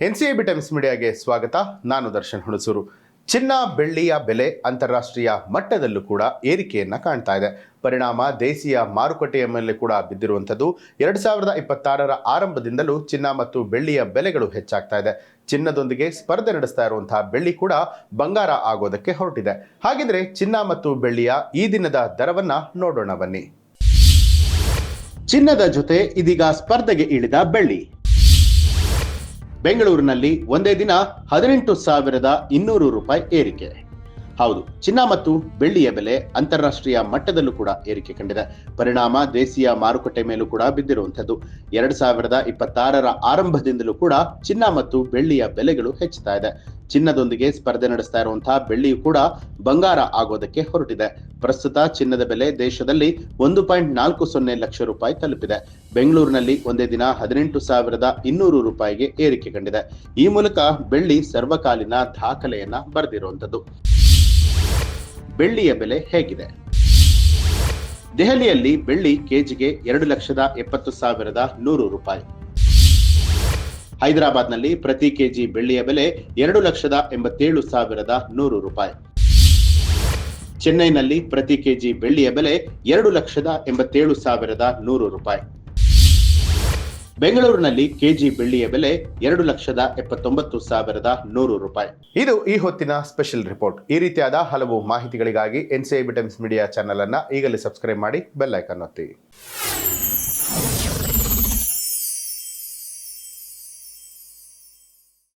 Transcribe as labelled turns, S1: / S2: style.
S1: NCIB times ಮೀಡಿಯಾಗೆ ಸ್ವಾಗತ. ನಾನು ದರ್ಶನ್ ಹುಣಸೂರು. ಚಿನ್ನ ಬೆಳ್ಳಿಯ ಬೆಲೆ ಅಂತಾರಾಷ್ಟ್ರೀಯ ಮಟ್ಟದಲ್ಲೂ ಕೂಡ ಏರಿಕೆಯನ್ನು ಕಾಣ್ತಾ ಇದೆ. ಪರಿಣಾಮ ದೇಶೀಯ ಮಾರುಕಟ್ಟೆಯ ಮೇಲೆ ಕೂಡ ಬಿದ್ದಿರುವಂಥದ್ದು. 2026ರ ಆರಂಭದಿಂದಲೂ ಚಿನ್ನ ಮತ್ತು ಬೆಳ್ಳಿಯ ಬೆಲೆಗಳು ಹೆಚ್ಚಾಗ್ತಾ ಇದೆ. ಚಿನ್ನದೊಂದಿಗೆ ಸ್ಪರ್ಧೆ ನಡೆಸ್ತಾ ಇರುವಂತಹ ಬೆಳ್ಳಿ ಕೂಡ ಬಂಗಾರ ಆಗೋದಕ್ಕೆ ಹೊರಟಿದೆ. ಹಾಗಿದ್ರೆ ಚಿನ್ನ ಮತ್ತು ಬೆಳ್ಳಿಯ ಈ ದಿನದ ದರವನ್ನ ನೋಡೋಣ ಬನ್ನಿ. ಚಿನ್ನದ ಜೊತೆ ಇದೀಗ ಸ್ಪರ್ಧೆಗೆ ಇಳಿದ ಬೆಳ್ಳಿ. ಬೆಂಗಳೂರಿನಲ್ಲಿ ಒಂದೇ ದಿನ 18,200 ರೂಪಾಯಿ ಏರಿಕೆ. ಹೌದು, ಚಿನ್ನ ಮತ್ತು ಬೆಳ್ಳಿಯ ಬೆಲೆ ಅಂತಾರಾಷ್ಟ್ರೀಯ ಮಟ್ಟದಲ್ಲೂ ಕೂಡ ಏರಿಕೆ ಕಂಡಿದೆ. ಪರಿಣಾಮ ದೇಶೀಯ ಮಾರುಕಟ್ಟೆ ಮೇಲೂ ಕೂಡ ಬಿದ್ದಿರುವಂಥದ್ದು. 2026ರ ಆರಂಭದಿಂದಲೂ ಕೂಡ ಚಿನ್ನ ಮತ್ತು ಬೆಳ್ಳಿಯ ಬೆಲೆಗಳು ಹೆಚ್ಚುತ್ತಾ ಇದೆ. ಚಿನ್ನದೊಂದಿಗೆ ಸ್ಪರ್ಧೆ ನಡೆಸ್ತಾ ಇರುವಂತಹ ಬೆಳ್ಳಿಯು ಕೂಡ ಬಂಗಾರ ಆಗೋದಕ್ಕೆ ಹೊರಟಿದೆ. ಪ್ರಸ್ತುತ ಚಿನ್ನದ ಬೆಲೆ ದೇಶದಲ್ಲಿ 1.40 ಲಕ್ಷ ರೂಪಾಯಿ ತಲುಪಿದೆ. ಬೆಂಗಳೂರಿನಲ್ಲಿ ಒಂದೇ ದಿನ 18,200 ರೂಪಾಯಿಗೆ ಏರಿಕೆ ಕಂಡಿದೆ. ಈ ಮೂಲಕ ಬೆಳ್ಳಿ ಸರ್ವಕಾಲೀನ ದಾಖಲೆಯನ್ನ ಬರೆದಿರುವಂಥದ್ದು. ಬೆಳ್ಳಿಯ ಬೆಲೆ ಹೇಗಿದೆ? ದೆಹಲಿಯಲ್ಲಿ ಬೆಳ್ಳಿ ಕೆಜಿಗೆ 2,70,100 ರೂಪಾಯಿ. ಹೈದರಾಬಾದ್ನಲ್ಲಿ ಪ್ರತಿ ಕೆಜಿ ಬೆಳ್ಳಿಯ ಬೆಲೆ 2,87,100 ರೂಪಾಯಿ. ಚೆನ್ನೈನಲ್ಲಿ ಪ್ರತಿ ಕೆಜಿ ಬೆಳ್ಳಿಯ ಬೆಲೆ 2,87,100 ರೂಪಾಯಿ. ಬೆಂಗಳೂರಿನಲ್ಲಿ ಕೆಜಿ ಬೆಳ್ಳಿಯ ಬೆಲೆ 2,79,100 ರೂಪಾಯಿ. ಇದು ಈ ಹೊತ್ತಿನ ಸ್ಪೆಷಲ್ ರಿಪೋರ್ಟ್. ಈ ರೀತಿಯಾದ ಹಲವು ಮಾಹಿತಿಗಳಿಗಾಗಿ ಎನ್ಸಿಐಬಿ ಟೈಮ್ಸ್ ಮೀಡಿಯಾ ಚಾನೆಲ್ ಅನ್ನ ಈಗಲೇ ಸಬ್ಸ್ಕ್ರೈಬ್ ಮಾಡಿ, ಬೆಲ್ ಐಕಾನ್ ಒತ್ತಿ.